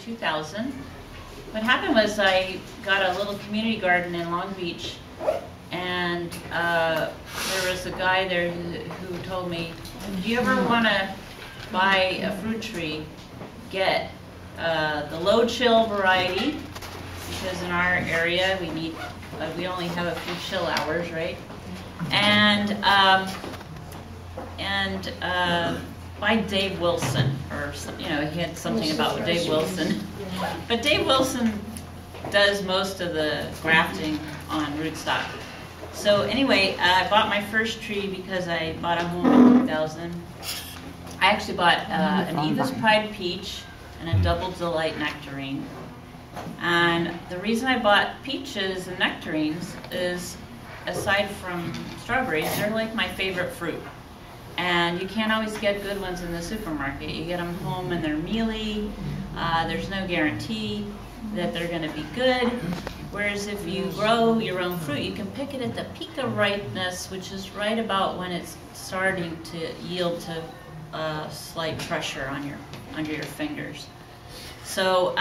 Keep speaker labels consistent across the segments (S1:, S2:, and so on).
S1: 2000. What happened was I got a little community garden in Long Beach, and there was a guy there who told me, if you ever want to buy a fruit tree, get the low chill variety, because in our area we only have a few chill hours, right? And by Dave Wilson, or he had something about Dave Wilson. But Dave Wilson does most of the grafting on rootstock. So anyway, I bought my first tree because I bought a home in 2000. I actually bought an Eva's Pride peach and a Double Delight nectarine. And the reason I bought peaches and nectarines is, aside from strawberries, they're like my favorite fruit. And you can't always get good ones in the supermarket. You get them home and they're mealy. There's no guarantee that they're going to be good. Whereas if you grow your own fruit, you can pick it at the peak of ripeness, which is right about when it's starting to yield to slight pressure under your fingers. So,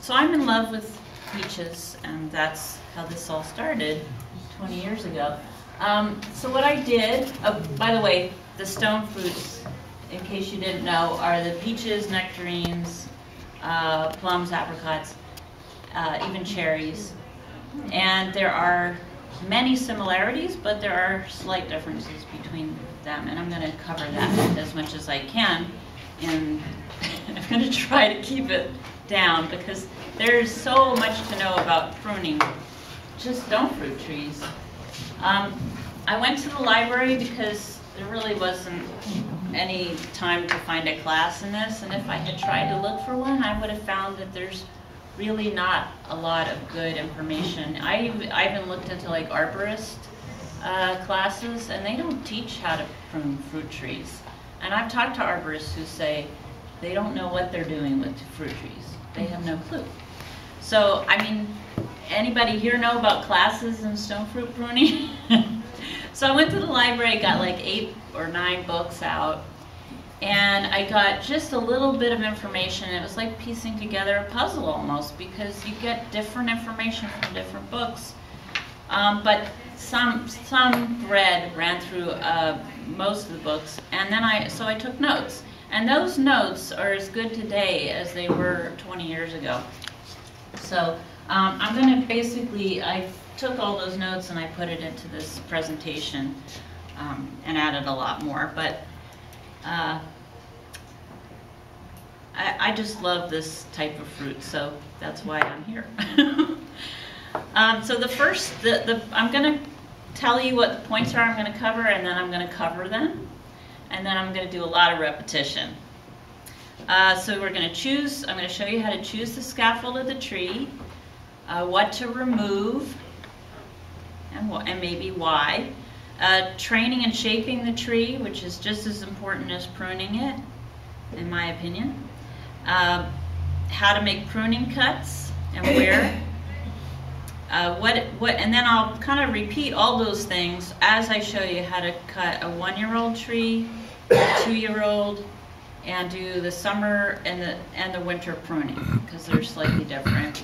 S1: so I'm in love with peaches, and that's how this all started 20 years ago. So what I did, by the way, the stone fruits, in case you didn't know, are the peaches, nectarines, plums, apricots, even cherries. And there are many similarities, but there are slight differences between them, and I'm going to cover that as much as I can. And I'm going to try to keep it down because there's so much to know about pruning just stone fruit trees. I went to the library because there really wasn't any time to find a class in this, and if I had tried to look for one, I would have found that there's really not a lot of good information. I even looked into like arborist classes, and they don't teach how to prune fruit trees. And I've talked to arborists who say they don't know what they're doing with fruit trees. They have no clue. So, I mean, anybody here know about classes in stone fruit pruning? So I went to the library, got like 8 or 9 books out, and I got just a little bit of information. It was like piecing together a puzzle almost, because you get different information from different books. But some thread ran through most of the books, and then I took notes. And those notes are as good today as they were 20 years ago. So I'm going to basically, I took all those notes and I put it into this presentation and added a lot more. But I just love this type of fruit, so that's why I'm here. So the first, I'm going to tell you what the points are I'm going to cover, and then I'm going to cover them. And then I'm going to do a lot of repetition. So we're going to choose, I'm going to show you how to choose the scaffold of the tree, what to remove, and maybe why. Training and shaping the tree, which is just as important as pruning it, in my opinion. How to make pruning cuts and where. And then I'll kind of repeat all those things as I show you how to cut a 1-year-old tree, a 2-year-old, and do the summer and the winter pruning, because they're slightly different.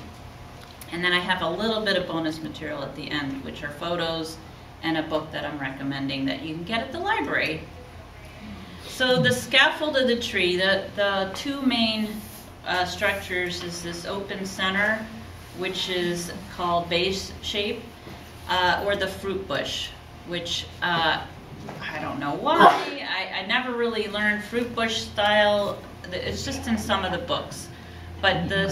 S1: And then I have a little bit of bonus material at the end, which are photos and a book that I'm recommending that you can get at the library. So the scaffold of the tree, the 2 main structures is this open center, which is called base shape, or the fruit bush, which I don't know why. I never really learned fruit bush style. It's just in some of the books. But the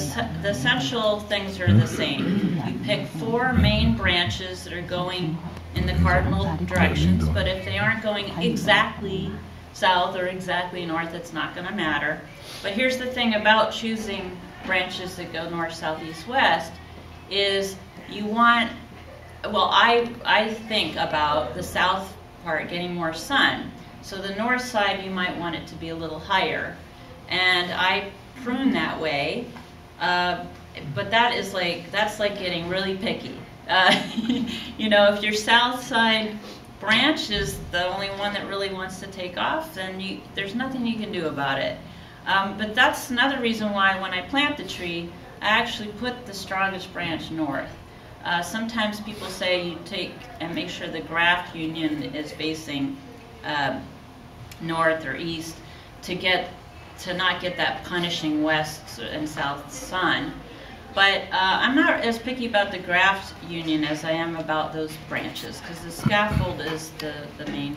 S1: essential things are the same. You pick 4 main branches that are going in the cardinal directions, but if they aren't going exactly south or exactly north, it's not going to matter. But here's the thing about choosing branches that go north, south, east, west, is you want, well, I think about the south part getting more sun. So the north side, you might want it to be a little higher. And I prune that way, but that's like getting really picky. You know, if your south side branch is the only one that really wants to take off, then there's nothing you can do about it. But that's another reason why when I plant the tree, I actually put the strongest branch north. Sometimes people say you take and make sure the graft union is facing north or east to not get that punishing west and south sun. But I'm not as picky about the graft union as I am about those branches, because the scaffold is the main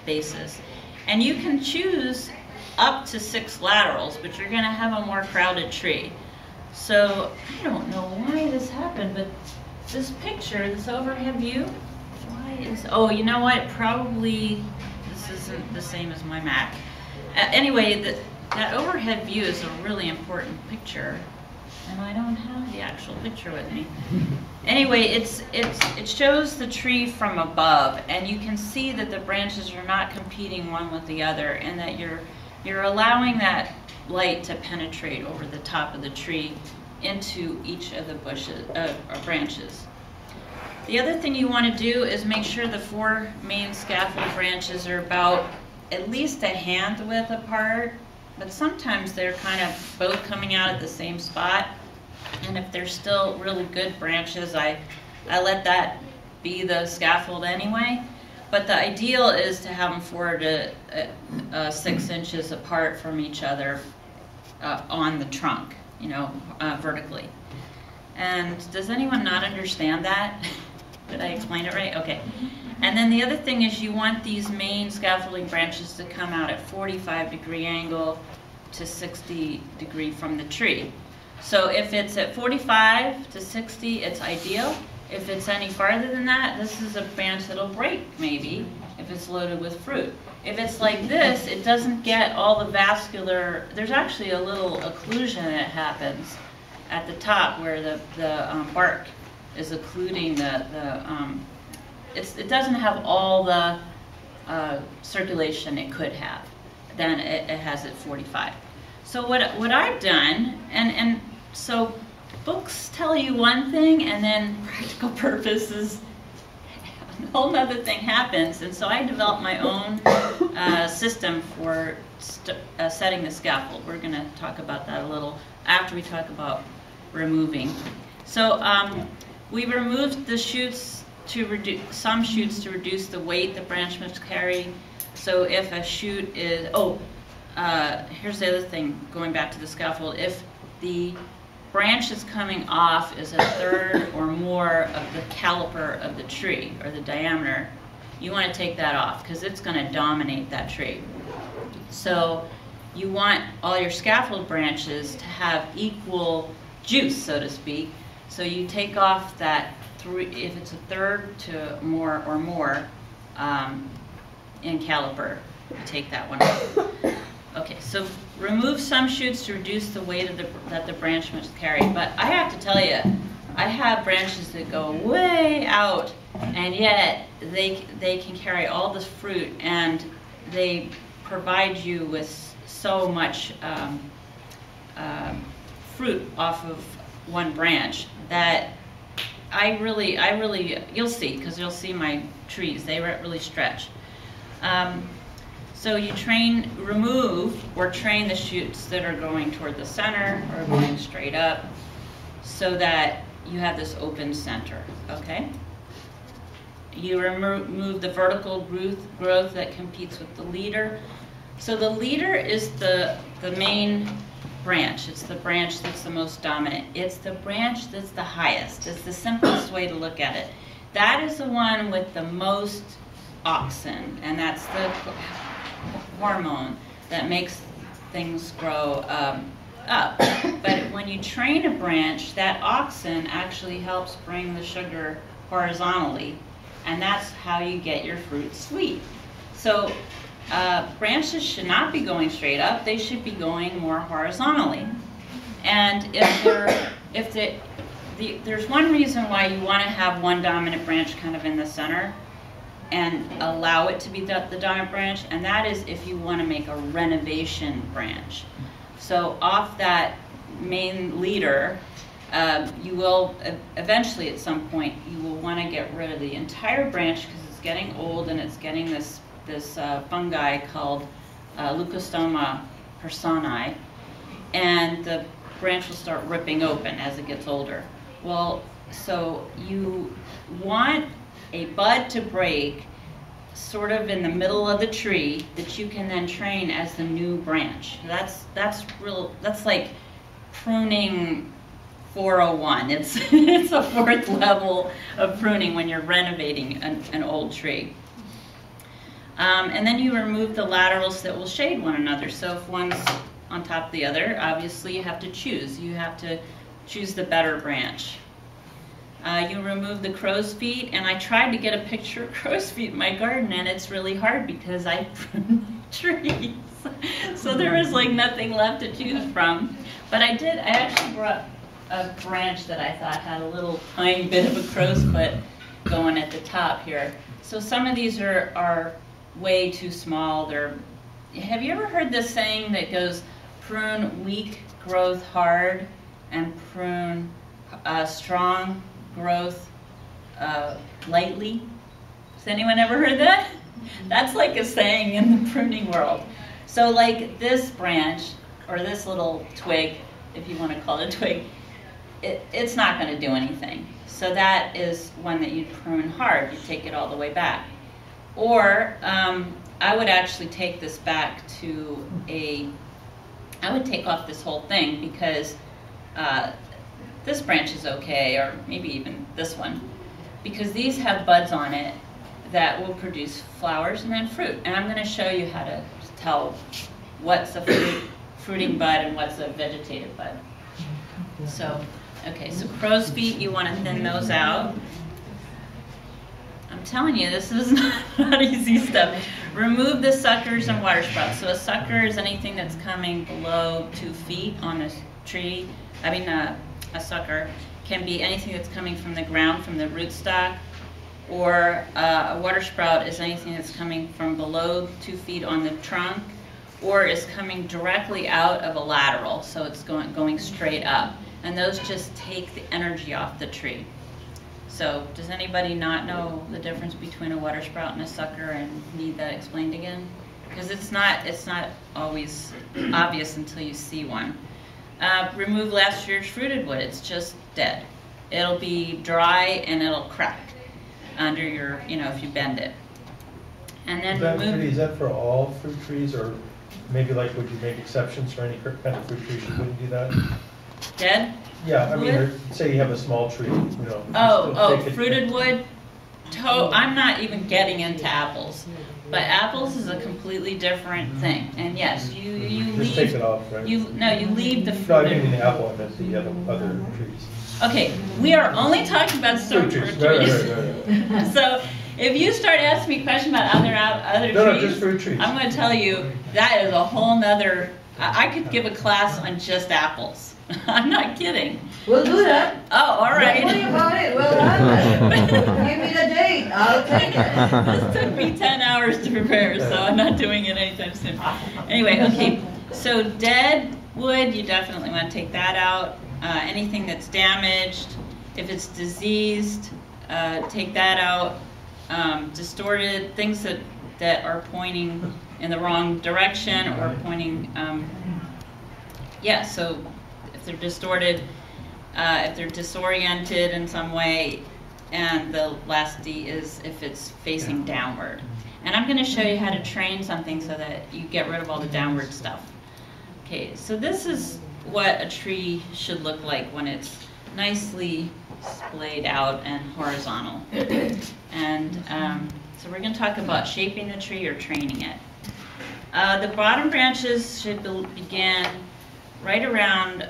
S1: basis. And you can choose up to 6 laterals, but you're going to have a more crowded tree. So I don't know why this happened, but this picture, this overhead view, why is, oh, you know what, probably this isn't the same as my Mac. Anyway, that overhead view is a really important picture, and I don't have the actual picture with me. Anyway, it shows the tree from above, and you can see that the branches are not competing one with the other, and that you're allowing that light to penetrate over the top of the tree into each of the bushes or branches. The other thing you want to do is make sure the 4 main scaffold branches are about at least a hand width apart, but sometimes they're kind of both coming out at the same spot. And if they're still really good branches, I let that be the scaffold anyway. But the ideal is to have them 4 to 6 inches apart from each other on the trunk, you know, vertically. And does anyone not understand that? Did I explain it right? Okay. And then the other thing is you want these main scaffolding branches to come out at 45-degree angle to 60 degree from the tree. So if it's at 45 to 60, it's ideal. If it's any farther than that, this is a branch that'll break maybe if it's loaded with fruit. If it's like this, it doesn't get all the vascular, there's actually a little occlusion that happens at the top where the bark is occluding it doesn't have all the circulation it could have. Then it has at 45. So what I've done, and so books tell you one thing, and then practical purposes, a whole other thing happens. And so I developed my own system for setting the scaffold. We're going to talk about that a little after we talk about removing. So we removed the shoots some shoots to reduce the weight the branch must carry. So if a shoot is, here's the other thing, going back to the scaffold. If the branch is coming off is 1/3 or more of the caliper of the tree, or the diameter, you want to take that off because it's going to dominate that tree. So you want all your scaffold branches to have equal juice, so to speak. So you take off that, if it's 1/3 to more or more in caliper, you take that one off. Okay, so remove some shoots to reduce the weight of that the branch must carry. But I have to tell you, I have branches that go way out, and yet they can carry all this fruit, and they provide you with so much fruit off of one branch that I really, you'll see, because you'll see my trees, they really stretch. So you remove or train the shoots that are going toward the center or going straight up, so that you have this open center, okay? You remove the vertical growth that competes with the leader. So the leader is the main branch. It's the branch that's the most dominant. It's the branch that's the highest. It's the simplest way to look at it. That is the one with the most auxin, and that's the hormone that makes things grow up. But when you train a branch, that auxin actually helps bring the sugar horizontally, and that's how you get your fruit sweet. So branches should not be going straight up, they should be going more horizontally. And there's one reason why you want to have one dominant branch kind of in the center and allow it to be the dominant branch, and that is if you want to make a renovation branch. So off that main leader, you will eventually at some point you will want to get rid of the entire branch because it's getting old and it's getting this fungi called Leucostoma personae, and the branch will start ripping open as it gets older. Well, so you want a bud to break sort of in the middle of the tree that you can then train as the new branch. That's like pruning 401. It's a fourth level of pruning when you're renovating an old tree. And then you remove the laterals that will shade one another. So if one's on top of the other, obviously you have to choose. You have to choose the better branch. You remove the crow's feet, and I tried to get a picture of crow's feet in my garden, and it's really hard because I prune trees. So there was like nothing left to choose from. But I actually brought a branch that I thought had a little tiny bit of a crow's foot going at the top here. So some of these are way too small. Have you ever heard this saying that goes, prune weak growth hard and prune strong growth lightly? Has anyone ever heard that? That's like a saying in the pruning world. So like this branch, or this little twig, if you want to call it a twig, it's not going to do anything. So that is one that you'd prune hard. You take it all the way back. Or I would actually take this back to I would take off this whole thing, because this branch is okay, or maybe even this one, because these have buds on it that will produce flowers and then fruit. And I'm going to show you how to tell what's a fruiting bud and what's a vegetative bud. So, okay, so crow's feet, you want to thin those out. I'm telling you, this is not easy stuff. Remove the suckers and water sprouts. So a sucker is anything that's coming below 2 feet on a tree. I mean, a sucker can be anything that's coming from the ground, from the rootstock, or a water sprout is anything that's coming from below 2 feet on the trunk, or is coming directly out of a lateral, so it's going straight up. And those just take the energy off the tree. So does anybody not know the difference between a water sprout and a sucker and need that explained again? Because it's not always obvious until you see one. Remove last year's fruited wood. It's just dead. It'll be dry and it'll crack under your, if you bend it. And then
S2: Is that for all fruit trees, or maybe like would you make exceptions for any kind of fruit trees? You wouldn't do that?
S1: Dead?
S2: Yeah, I mean, say you have a small tree,
S1: fruited wood. I'm not even getting into apples, but apples is a completely different thing. And yes, you leave.
S2: Just take it off, right?
S1: You leave the fruit.
S2: No, I mean the apple. I meant the other trees.
S1: Okay, we are only talking about some fruit trees.
S2: Right.
S1: So if you start asking me questions about other trees,
S2: no, just fruit trees.
S1: I'm going to tell you that is a whole nother. I could give a class on just apples. I'm not kidding.
S3: We'll do that.
S1: Oh, all right.
S3: Don't worry about it. We'll have it. Give me the date. I'll take it.
S1: This took me 10 hours to prepare, so I'm not doing it anytime soon. Anyway, okay. So dead wood, you definitely want to take that out. Anything that's damaged, if it's diseased, take that out. Distorted, things that are pointing in the wrong direction or pointing, so if they're distorted, if they're disoriented in some way, and the last D is if it's facing downward. And I'm going to show you how to train something so that you get rid of all the downward stuff. Okay, so this is what a tree should look like when it's nicely splayed out and horizontal. And so we're going to talk about shaping the tree or training it. The bottom branches should begin right around,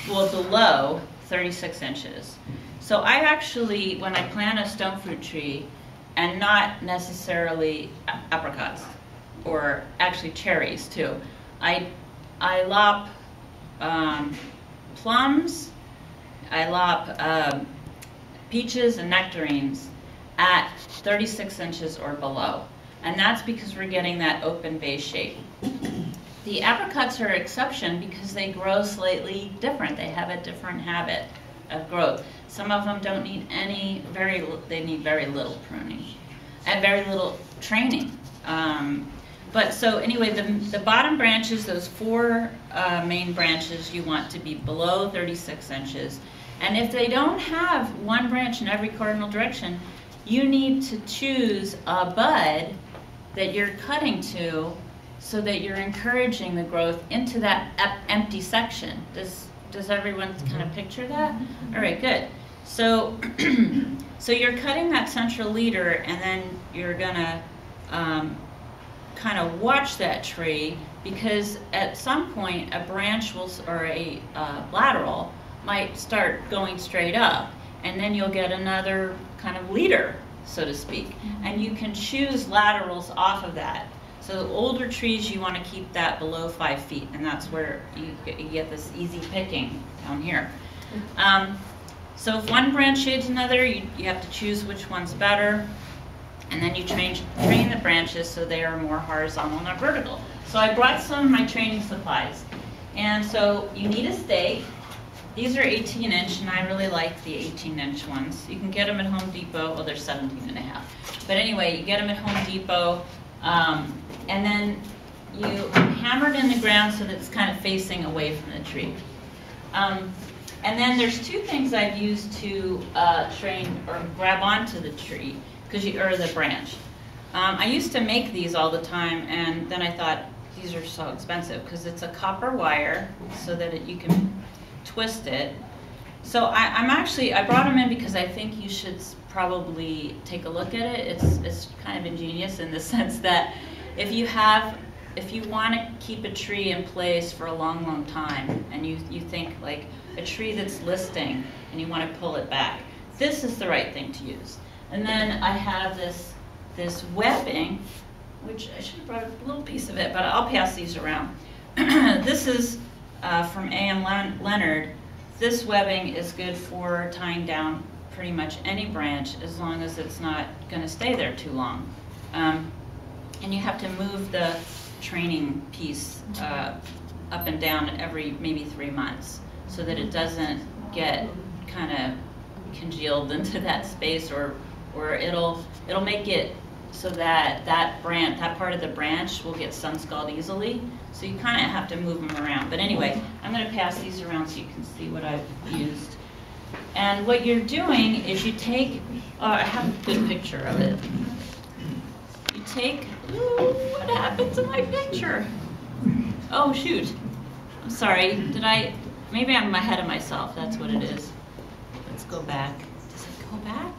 S1: below 36 inches. So I actually, when I plant a stone fruit tree, and not necessarily apricots, or actually cherries too, I lop plums, I lop peaches and nectarines at 36 inches or below. And that's because we're getting that open base shape. The apricots are an exception because they grow slightly different. They have a different habit of growth. Some of them don't need they need very little pruning and very little training. But so anyway, the bottom branches, those 4 main branches, you want to be below 36 inches. And if they don't have one branch in every cardinal direction, you need to choose a bud that you're cutting to so that you're encouraging the growth into that empty section. Does everyone kind of picture that? All right, good. So, so you're cutting that central leader, and then you're gonna kind of watch that tree, because at some point a branch will, or a lateral might start going straight up, and then you'll get another kind of leader, so to speak, and you can choose laterals off of that. So the older trees, you want to keep that below 5 feet, and that's where you get this easy picking down here. So if one branch shades another, you have to choose which one's better, and then you train the branches so they are more horizontal, not vertical. So I brought some of my training supplies, and so you need a stake. These are 18-inch, and I really like the 18-inch ones. You can get them at Home Depot. Well, they're 17.5. But anyway, you get them at Home Depot, and then you hammer it in the ground so that it's kind of facing away from the tree. And then there's 2 things I've used to train or grab onto the tree, or the branch. I used to make these all the time, and then I thought these are so expensive because it's a copper wire so that you can twist it. So I brought them in because I think you should probably take a look at it. It's kind of ingenious in the sense that if you want to keep a tree in place for a long, long time, and you think like a tree that's listing and you want to pull it back, this is the right thing to use. And then I have this webbing, which I should have brought a little piece of it, but I'll pass these around. This is from A.M. Leonard. This webbing is good for tying down pretty much any branch as long as it's not going to stay there too long. And you have to move the training piece up and down every maybe 3 months so that it doesn't get kind of congealed into that space, or it'll make it so that that part of the branch will get sun scald easily. So you kind of have to move them around. But anyway, I'm going to pass these around so you can see what I've used. And what you're doing is you take, I have a good picture of it. You take, ooh, what happened to my picture? Oh shoot, I'm sorry, maybe I'm ahead of myself, that's what it is. Let's go back. Does it go back?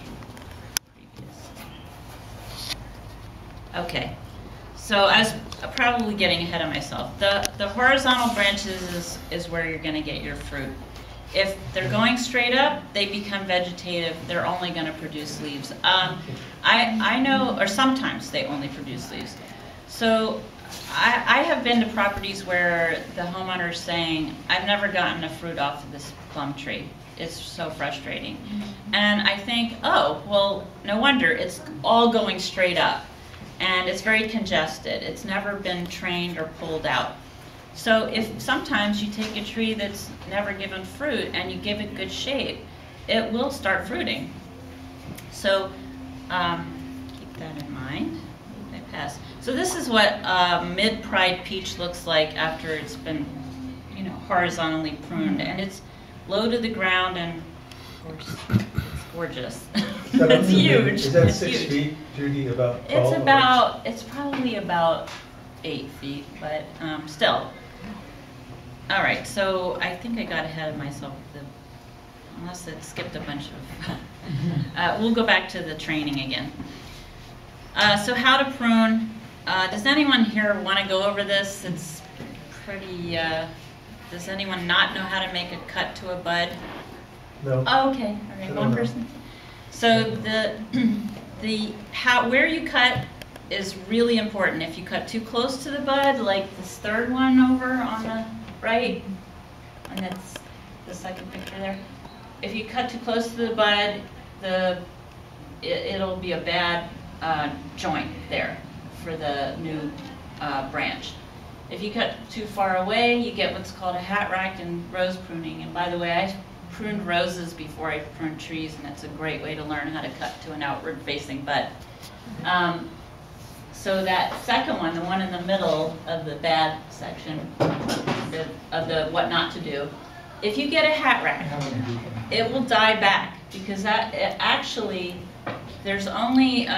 S1: Okay, so I was probably getting ahead of myself. The horizontal branches is where you're going to get your fruit. If they're going straight up, they become vegetative. They're only going to produce leaves. I know, or sometimes they only produce leaves. So I have been to properties where the homeowner's saying, I've never gotten a fruit off of this plum tree. It's so frustrating. And I think, oh, well, no wonder. It's all going straight up. And it's very congested. It's never been trained or pulled out. So if sometimes you take a tree that's never given fruit and you give it good shape, it will start fruiting. So keep that in mind. I pass. So this is what mid-pride peach looks like after it's been, horizontally pruned, and it's low to the ground, and of course it's gorgeous. It's huge.
S2: Is that
S1: it's
S2: 6
S1: huge.
S2: feet, Judy? About
S1: It's probably about 8 feet, but still. All right, so I think I got ahead of myself, unless it skipped a bunch of. We'll go back to the training again. So how to prune. Does anyone here want to go over this? It's pretty. Does anyone not know how to make a cut to a bud?
S2: No.
S1: Oh, okay. All right, one person. So where you cut is really important. If you cut too close to the bud, like this third one over on the right, and that's the second picture there. If you cut too close to the bud, it'll be a bad joint there for the new branch. If you cut too far away, you get what's called a hat rack and rose pruning. And by the way, I pruned roses before I pruned trees, and it's a great way to learn how to cut to an outward facing bud. So that second one, the one in the middle of the bad section, of the what not to do, if you get a hat rack, it will die back, because that actually, there's only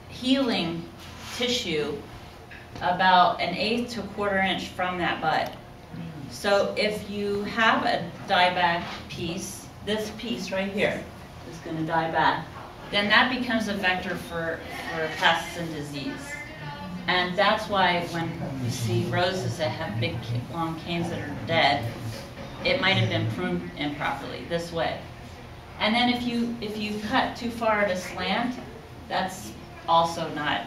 S1: healing tissue about 1/8 to 1/4 inch from that bud. So if you have a dieback piece, this piece right here is going to die back, then that becomes a vector for pests and disease. And that's why when you see roses that have big long canes that are dead, it might have been pruned improperly this way. And then if you cut too far at a slant, that's also not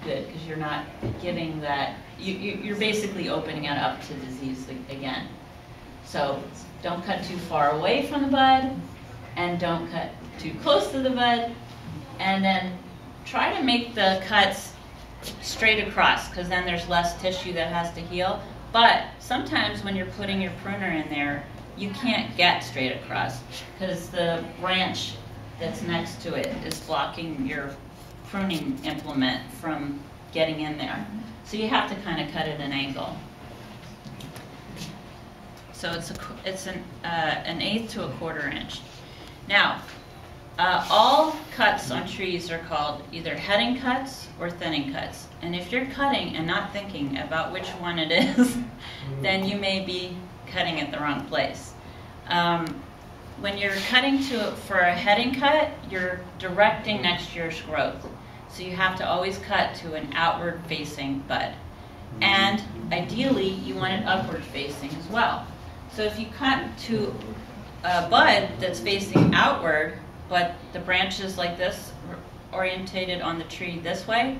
S1: good, because you're not giving that, you're basically opening it up to disease again. So don't cut too far away from the bud, and don't cut too close to the bud, and then try to make the cuts straight across, because then there's less tissue that has to heal. But sometimes when you're putting your pruner in there, you can't get straight across, because the branch that's next to it is blocking your pruning implement from getting in there. So you have to kind of cut at an angle. So it's an 1/8 to 1/4 inch. Now, all cuts on trees are called either heading cuts or thinning cuts. And if you're cutting and not thinking about which one it is, then you may be cutting at the wrong place. When you're cutting for a heading cut, you're directing next year's growth. So you have to always cut to an outward facing bud. And ideally, you want it upward facing as well. So if you cut to a bud that's facing outward, but the branch is like this, orientated on the tree this way,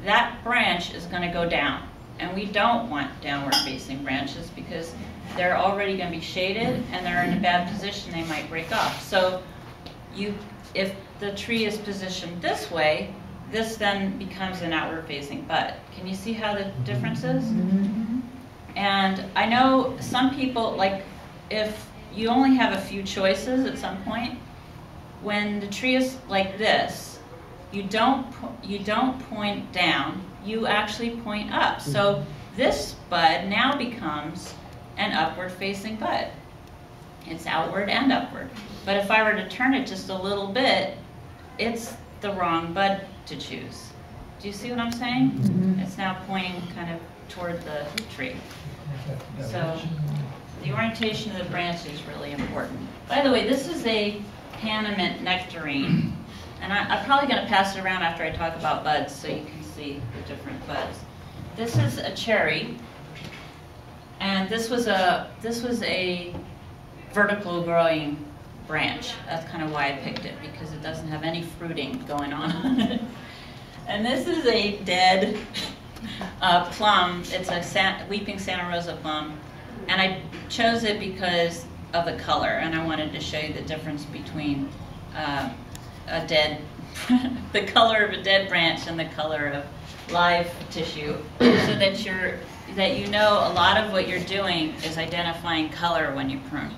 S1: that branch is going to go down. And we don't want downward facing branches, because they're already going to be shaded and they're in a bad position, they might break off. So if the tree is positioned this way, this then becomes an outward facing bud. Can you see how the difference is? Mm-hmm. And I know some people, like, if you only have a few choices at some point, when the tree is like this, you don't point down, you actually point up. So this bud now becomes an upward facing bud. It's outward and upward. But if I were to turn it just a little bit, it's the wrong bud to choose. Do you see what I'm saying? Mm-hmm. It's now pointing kind of toward the tree. So the orientation of the branch is really important. By the way, this is a Panamint nectarine, and I'm probably going to pass it around after I talk about buds so you can see the different buds. This is a cherry, and this was a vertical growing branch. That's kind of why I picked it, because it doesn't have any fruiting going on it. And this is a dead plum. It's a weeping Santa Rosa plum, and I chose it because of the color, and I wanted to show you the difference between the color of a dead branch and the color of live tissue, so that you know a lot of what you're doing is identifying color when you prune.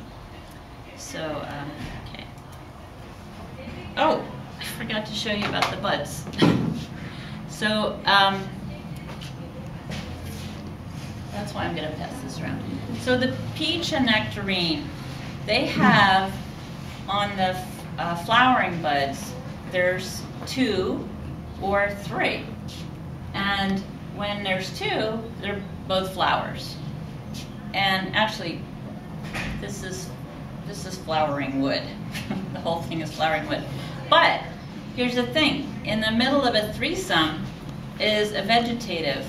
S1: So, okay. Oh, I forgot to show you about the buds. So, that's why I'm going to pass this around. So the peach and nectarine, they have, on the flowering buds, there's 2 or 3. And when there's 2, they're both flowers. And actually, this is flowering wood. The whole thing is flowering wood. But here's the thing. In the middle of a threesome is a vegetative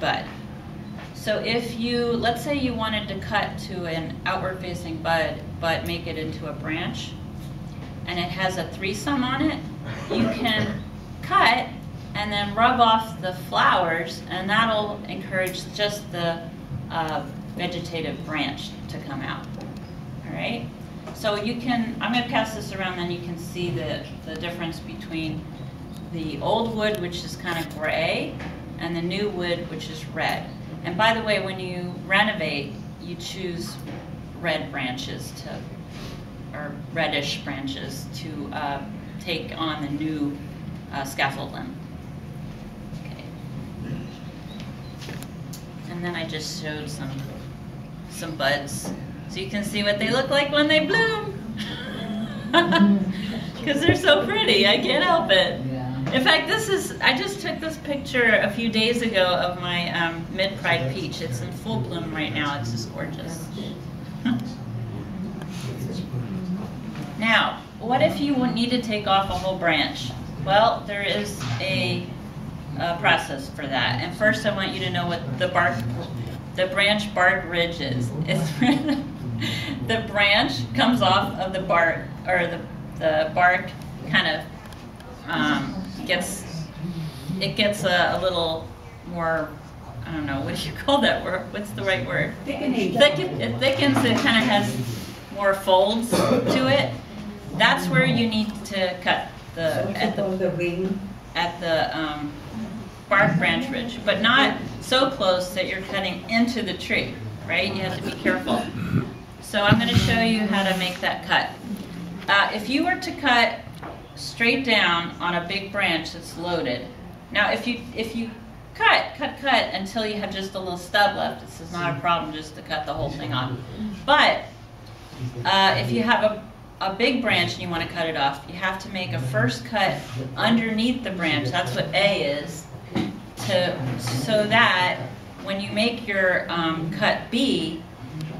S1: bud. So if let's say you wanted to cut to an outward facing bud, but make it into a branch, and it has a threesome on it, you can cut and then rub off the flowers, and that'll encourage just the vegetative branch to come out. All right? So I'm going to pass this around, then you can see the difference between the old wood, which is kind of gray, and the new wood, which is red. And by the way, when you renovate, you choose red branches or reddish branches to take on the new scaffold limb. Okay. And then I just showed some buds, so you can see what they look like when they bloom. Because they're so pretty, I can't help it. In fact, I just took this picture a few days ago of my mid-pride peach. It's in full bloom right now. It's just gorgeous. Now, what if you need to take off a whole branch? Well, there is a process for that. And first, I want you to know what the branch bark ridge is. It's the branch comes off of the bark, or the bark kind of gets a little more, I don't know, what do you call that word? What's the right word? It thickens, it kind of has more folds to it. That's where you need to cut at the bark branch ridge, but not so close that you're cutting into the tree, right? You have to be careful. So I'm going to show you how to make that cut. If you were to cut straight down on a big branch that's loaded, now if you cut until you have just a little stub left, this is not a problem just to cut the whole thing off. But if you have a big branch and you want to cut it off, you have to make a first cut underneath the branch. That's what A is, so that when you make your cut B,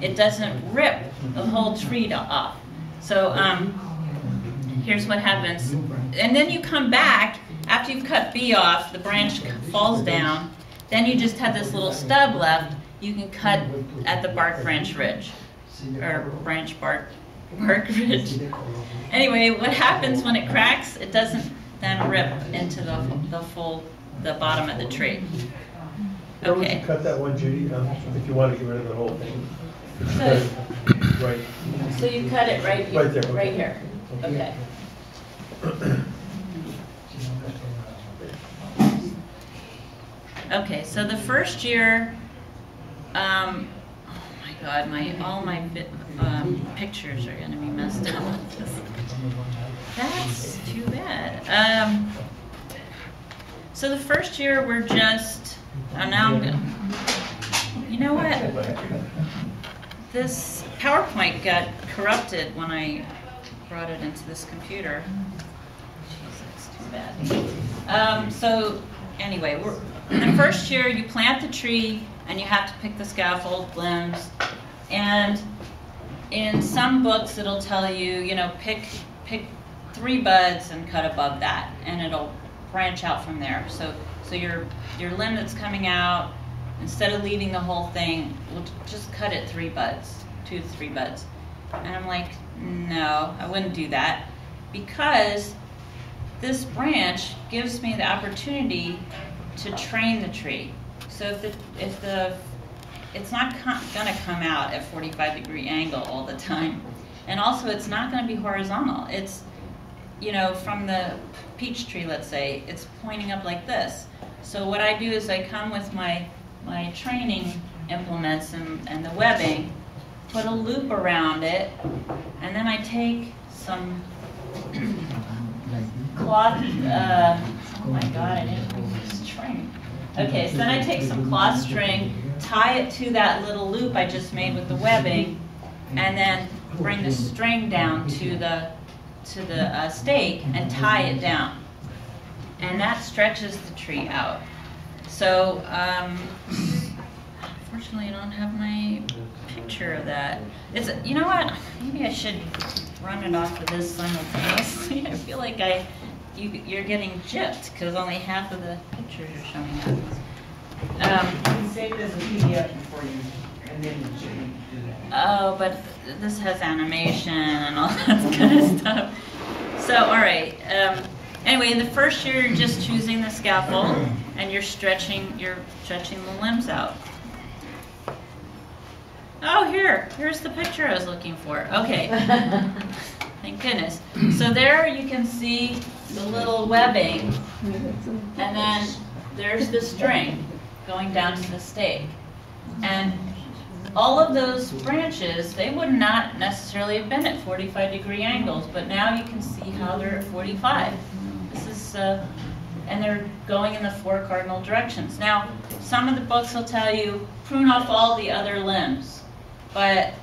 S1: it doesn't rip the whole tree off. So here's what happens. And then you come back, after you've cut B off, the branch falls down, then you just have this little stub left, you can cut at the bark branch ridge, or branch bark ridge. Anyway, what happens when it cracks, it doesn't then rip into the bottom of the tree.
S2: Where would
S1: Okay.
S2: you cut that one, Judy, if you want to get rid of the whole thing? Right.
S1: So you cut it right here.
S2: Right there.
S1: Right here. Okay. Okay, so the first year, oh my God, all my pictures are going to be messed up with this. That's too bad. So the first year we're just, now I'm going to, you know what? This PowerPoint got corrupted when I brought it into this computer. Jeez, that's too bad. So anyway, in the first year you plant the tree and you have to pick the scaffold limbs. And in some books it'll tell you, pick 3 buds and cut above that, and it'll branch out from there. So your limb that's coming out, instead of leaving the whole thing, we'll just cut it 2 to 3 buds. And I'm like, no, I wouldn't do that, because this branch gives me the opportunity to train the tree. So if it's not going to come out at 45-degree angle all the time, and also it's not going to be horizontal. It's, from the peach tree, let's say, it's pointing up like this. So what I do is I come with my training implements and the webbing, put a loop around it, and then I take some cloth, oh my God, I didn't bring this string. Okay, so then I take some cloth string, tie it to that little loop I just made with the webbing, and then bring the string down to the stake and tie it down. And that stretches the tree out. So, unfortunately I don't have my picture of that. You know what, maybe I should run it off of this simultaneously. I feel like you're getting gypped because only half of the pictures are showing up.
S4: Save it as a PDF before you, and then you should do that.
S1: Oh, but this has animation and all that kind of stuff. So, all right. Anyway, in the first year, you're just choosing the scaffold, and you're stretching the limbs out. Oh, here's the picture I was looking for. Okay. Thank goodness. So there you can see the little webbing, and then there's the string going down to the stake. And all of those branches, they would not necessarily have been at 45-degree angles, but now you can see how they're at 45. This is it's, and they're going in the 4 cardinal directions. Now, some of the books will tell you prune off all the other limbs, but